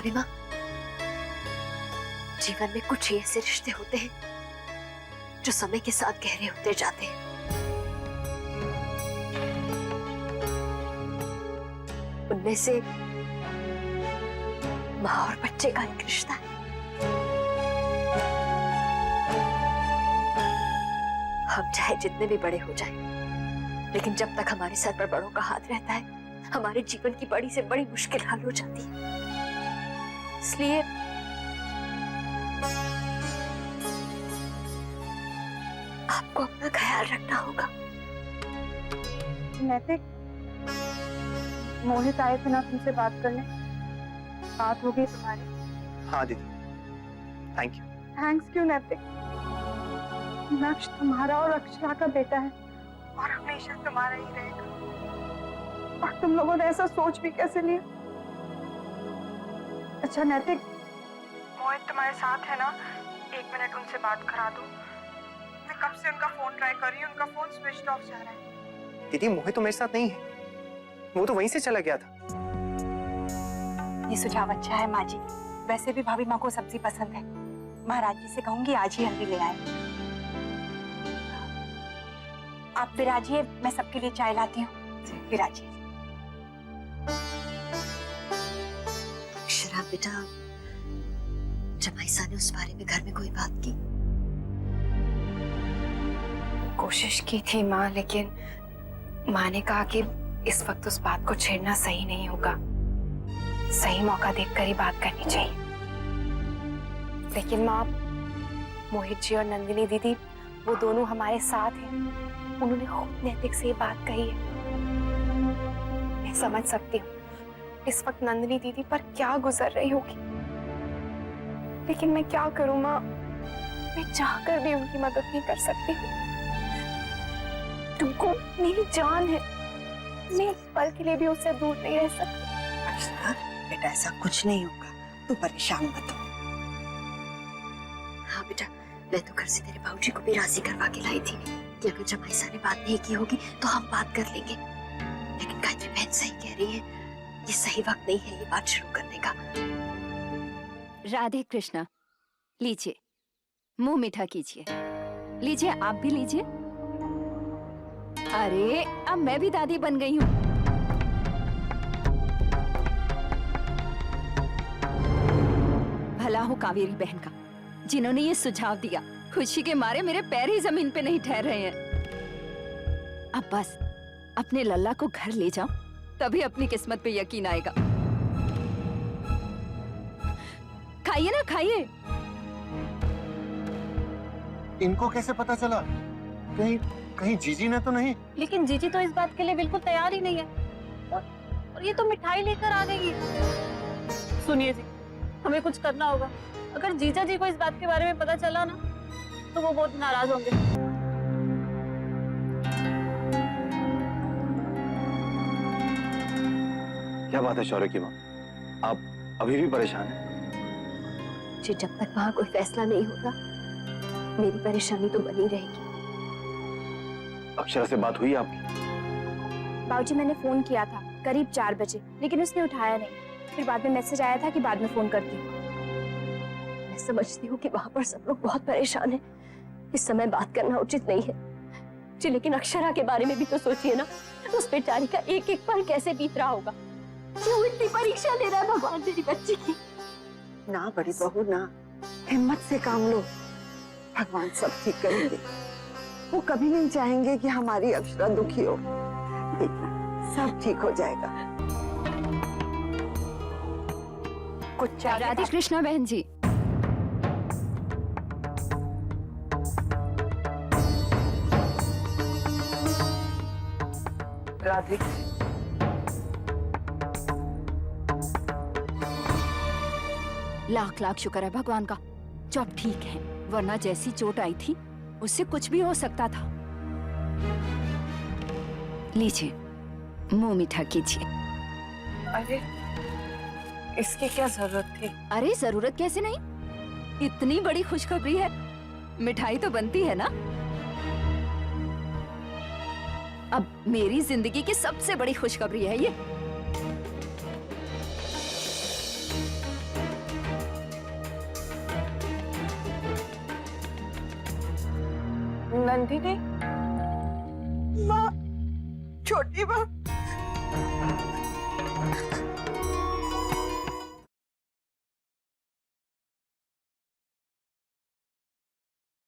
भाभी माँ, जीवन में कुछ ही ऐसे रिश्ते होते हैं जो समय के साथ गहरे होते जाते हैं। उनमें से माँ और बच्चे का एक रिश्ता है। हम चाहे जितने भी बड़े हो जाएं, लेकिन जब तक हमारे सर पर बड़ों का हाथ रहता है, हमारे जीवन की बड़ी से बड़ी मुश्किल हल हो जाती है। इसलिए आपको अपना ख्याल रखना होगा। नैतिक, मोहित आए थे ना तुमसे बात करने, बात हो गई तुम्हारी? हाँ दीदी, थैंक यू। थैंक्स क्यों नैतिक? नक्श तुम्हारा और अक्षरा का बेटा है और हमेशा तुम्हारा ही रहेगा। और तुम लोगों ने ऐसा सोच भी कैसे लिया? अच्छा नैतिक, मोहित तुम्हारे साथ है ना? 1 मिनट उनसे बात करा दो। मैं कब से उनका फोन ट्राई कर रही हूँ, उनका फोन स्विच ऑफ जा रहा है। दीदी मोहित तो मेरे साथ नहीं है, वो तो वहीं से चला गया था। ये सुझाव अच्छा है माँ जी। वैसे भी भाभी माँ को सब्जी पसंद है। महाराज जी से कहूंगी आज ही हल्दी ले आए। आप विराजिए, मैं सबके लिए चाय लाती हूँ। विराजिए। अक्षरा बेटा, जमाईसा ने उस बारे में घर में कोई बात की? कोशिश की थी माँ, लेकिन माँ ने कहा कि इस वक्त उस बात को छेड़ना सही नहीं होगा, सही मौका देखकर ही बात करनी चाहिए। लेकिन माँ, मोहित जी और नंदिनी दीदी वो दोनों हमारे साथ हैं। उन्होंने खुद नैतिक से ये बात कही है। मैं समझ सकती हूँ इस वक्त नंदिनी दीदी पर क्या गुजर रही होगी, लेकिन मैं क्या करूँ माँ, मैं चाहकर भी उनकी मदद नहीं कर सकती। तुमको मेरी जान है, मैं एक पल के लिए भी उससे दूर नहीं रह सकती। अक्षरा बेटा, ऐसा कुछ नहीं होगा, तू परेशान मत हो। हाँ बेटा, मैं तो घर से तेरे बाबूजी को भी राजी करवा के लाई थी कि अगर जमाईसा ने बात नहीं की होगी तो हम बात कर लेंगे। लेकिन गायत्री बहन सही कह रही है, ये सही वक्त नहीं है ये बात शुरू करने का। राधे कृष्णा, लीजिए मुंह मीठा कीजिए। लीजिए, आप भी लीजिए। अरे अब मैं भी दादी बन गई हूँ। भला हो कावेरी बहन का, जिन्होंने ये सुझाव दिया। खुशी के मारे मेरे पैर ही जमीन पे नहीं ठहर रहे हैं। अब बस अपने लल्ला को घर ले जाओ, तभी अपनी किस्मत पे यकीन आएगा। खाइए ना, खाइए। इनको कैसे पता चला? कहीं कहीं जीजी ने तो नहीं? लेकिन जीजी तो इस बात के लिए बिल्कुल तैयार ही नहीं है। और ये तो मिठाई लेकर आ गई। सुनिए जी, हमें कुछ करना होगा। अगर जीजा जी को इस बात के बारे में पता चला ना, तो वो बहुत नाराज होंगे। क्या बात है शौर्य की माँ, आप अभी भी परेशान हैं? जी, जब तक वहां कोई फैसला नहीं होता मेरी परेशानी तो बनी रहेगी। अक्षरा से बात हुई आपकी? बाबूजी, मैंने फोन किया था करीब 4 बजे, लेकिन उसने उठाया नहीं। फिर बाद में मैसेज आया था कि बाद में फोन करती हूँ। मैं समझती हूँ कि वहां पर सब लोग बहुत परेशान हैं, इस समय बात करना उचित नहीं है जी। लेकिन अक्षरा के बारे में भी तो सोचिए ना, उस बेचारी का एक एक पल कैसे बीत रहा होगा। क्यों इतनी परीक्षा ले रहा है भगवान तेरी बच्ची की? ना बड़ी बहू ना, हिम्मत से काम लो, भगवान सब ठीक करेंगे। वो कभी नहीं चाहेंगे कि हमारी अक्षरा दुखी हो। देखना सब ठीक हो जाएगा। कुछ राधे कृष्णा बहन जी, राधे, लाख लाख शुक्र है भगवान का जो आप ठीक हैं, वरना जैसी चोट आई थी उससे कुछ भी हो सकता था। लीजिए, मुंह मीठा कीजिए। अरे इसकी क्या जरूरत थी? अरे जरूरत कैसे नहीं, इतनी बड़ी खुशखबरी है, मिठाई तो बनती है ना। अब मेरी जिंदगी की सबसे बड़ी खुशखबरी है ये। नंदिनी, माँ, छोटी माँ।